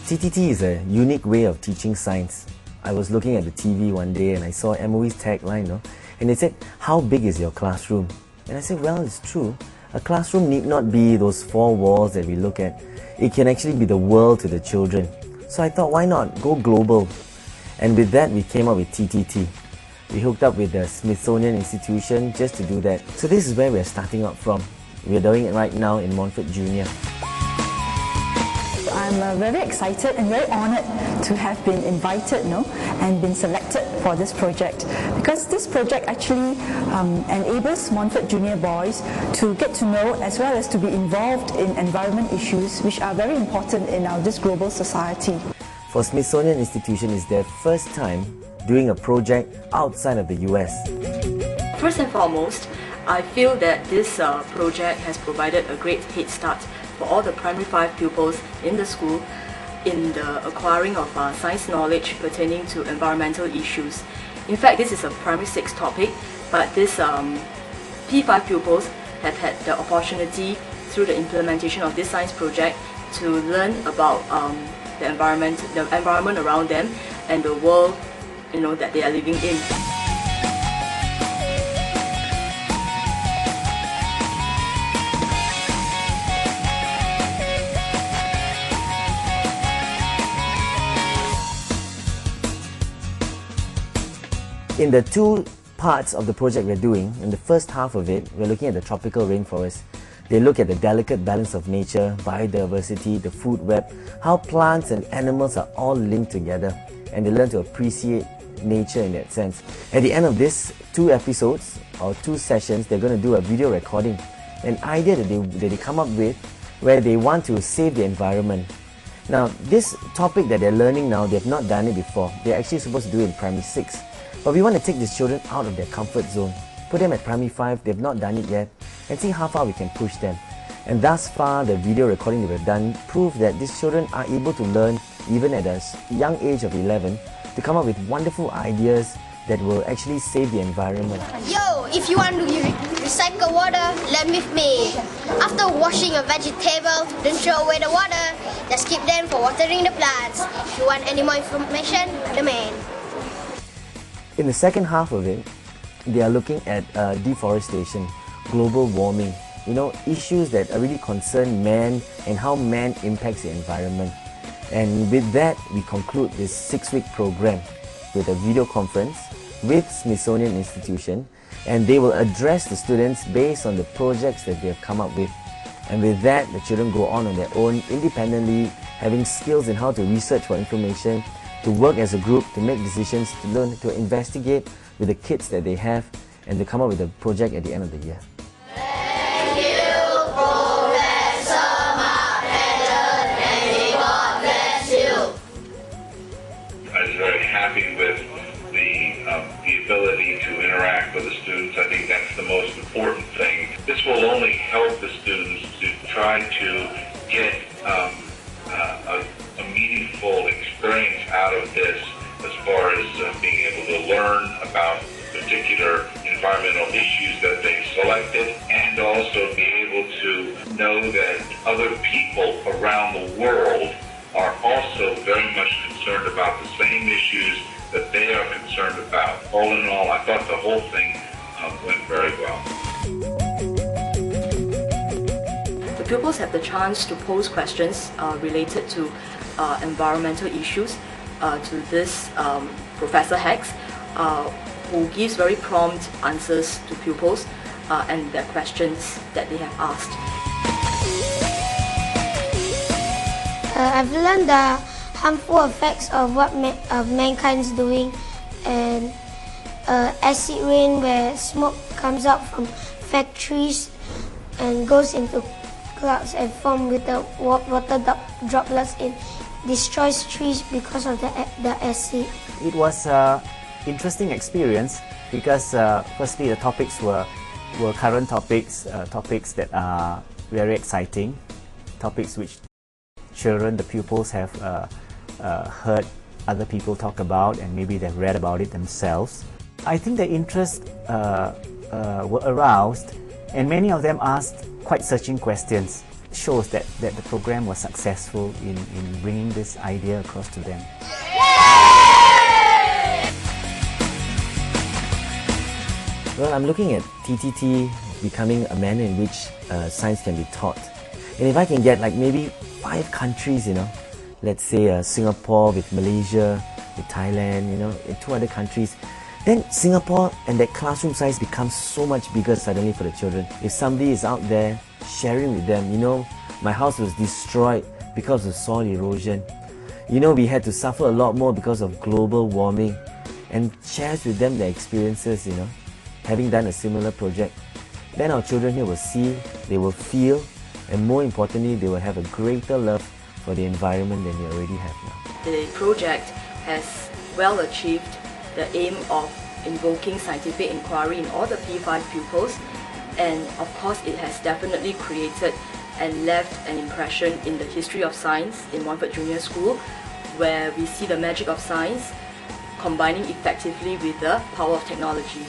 TTT is a unique way of teaching science. I was looking at the TV one day and I saw MOE's tagline, and it said, "How big is your classroom?" And I said, well, it's true. A classroom need not be those four walls that we look at. It can actually be the world to the children. So I thought, why not go global? And with that, we came up with TTT. We hooked up with the Smithsonian Institution just to do that. So this is where we're starting up from. We're doing it right now in Montfort Junior. I'm very excited and very honoured to have been invited and been selected for this project, because this project actually enables Montfort Junior boys to get to know as well as to be involved in environment issues which are very important in this global society. For Smithsonian Institution, it's their first time doing a project outside of the US. First and foremost, I feel that this project has provided a great head start for all the primary 5 pupils in the school in the acquiring of science knowledge pertaining to environmental issues. In fact, this is a primary 6 topic, but this P5 pupils have had the opportunity through the implementation of this science project to learn about the environment around them and the world that they are living in. In the 2 parts of the project we're doing, in the first half of it, we're looking at the tropical rainforest. They look at the delicate balance of nature, biodiversity, the food web, how plants and animals are all linked together, and they learn to appreciate nature in that sense. At the end of this 2 episodes, or 2 sessions, they're going to do a video recording, an idea that they come up with where they want to save the environment. Now, this topic that they're learning now, they have not done it before. They're actually supposed to do it in primary 6. But we want to take these children out of their comfort zone, put them at primary 5, they've not done it yet, and see how far we can push them. And thus far, the video recording that we've done prove that these children are able to learn, even at a young age of 11, to come up with wonderful ideas that will actually save the environment. Yo, if you want to recycle water, learn with me. After washing a vegetable, don't throw away the water, just keep them for watering the plants. If you want any more information, the man. In the second half of it, they are looking at deforestation, global warming, issues that really concern man and how man impacts the environment. And with that, we conclude this 6-week program with a video conference with Smithsonian Institution, and they will address the students based on the projects that they have come up with. And with that, the children go on their own independently, having skills in how to research for information, to work as a group, to make decisions, to learn, to investigate with the kids that they have, and to come up with a project at the end of the year. Thank you, Professor Mark-Hedden, and may God bless you. I was very happy with the ability to interact with the students. I think that's the most important thing. This will only help the students to try to get a meaningful experience out of this as far as being able to learn about particular environmental issues that they've selected, and also be able to know that other people around the world are also very much concerned about the same issues that they are concerned about. All in all, I thought the whole thing went very well. The pupils have the chance to pose questions related to environmental issues to this Professor Hex, who gives very prompt answers to pupils and their questions that they have asked. I've learned the harmful effects of what mankind is doing, and acid rain where smoke comes out from factories and goes into clouds and form with the water droplets in destroys trees because of the acid. It was an interesting experience because firstly the topics were current topics, topics that are very exciting, topics which children, the pupils have heard other people talk about, and maybe they've read about it themselves. I think the interest were aroused, and many of them asked quite searching questions. shows that the program was successful in bringing this idea across to them. Well, I'm looking at TTT becoming a manner in which science can be taught. And if I can get like maybe 5 countries, you know, let's say Singapore with Malaysia, with Thailand, you know, and 2 other countries, then Singapore and that classroom size becomes so much bigger suddenly for the children. If somebody is out there sharing with them, you know, my house was destroyed because of soil erosion. You know, we had to suffer a lot more because of global warming, and shares with them their experiences, you know, having done a similar project. Then our children here will see, they will feel, and more importantly, they will have a greater love for the environment than they already have now. The project has well achieved the aim of invoking scientific inquiry in all the P5 pupils, and of course it has definitely created and left an impression in the history of science in Montfort Junior School, where we see the magic of science combining effectively with the power of technology.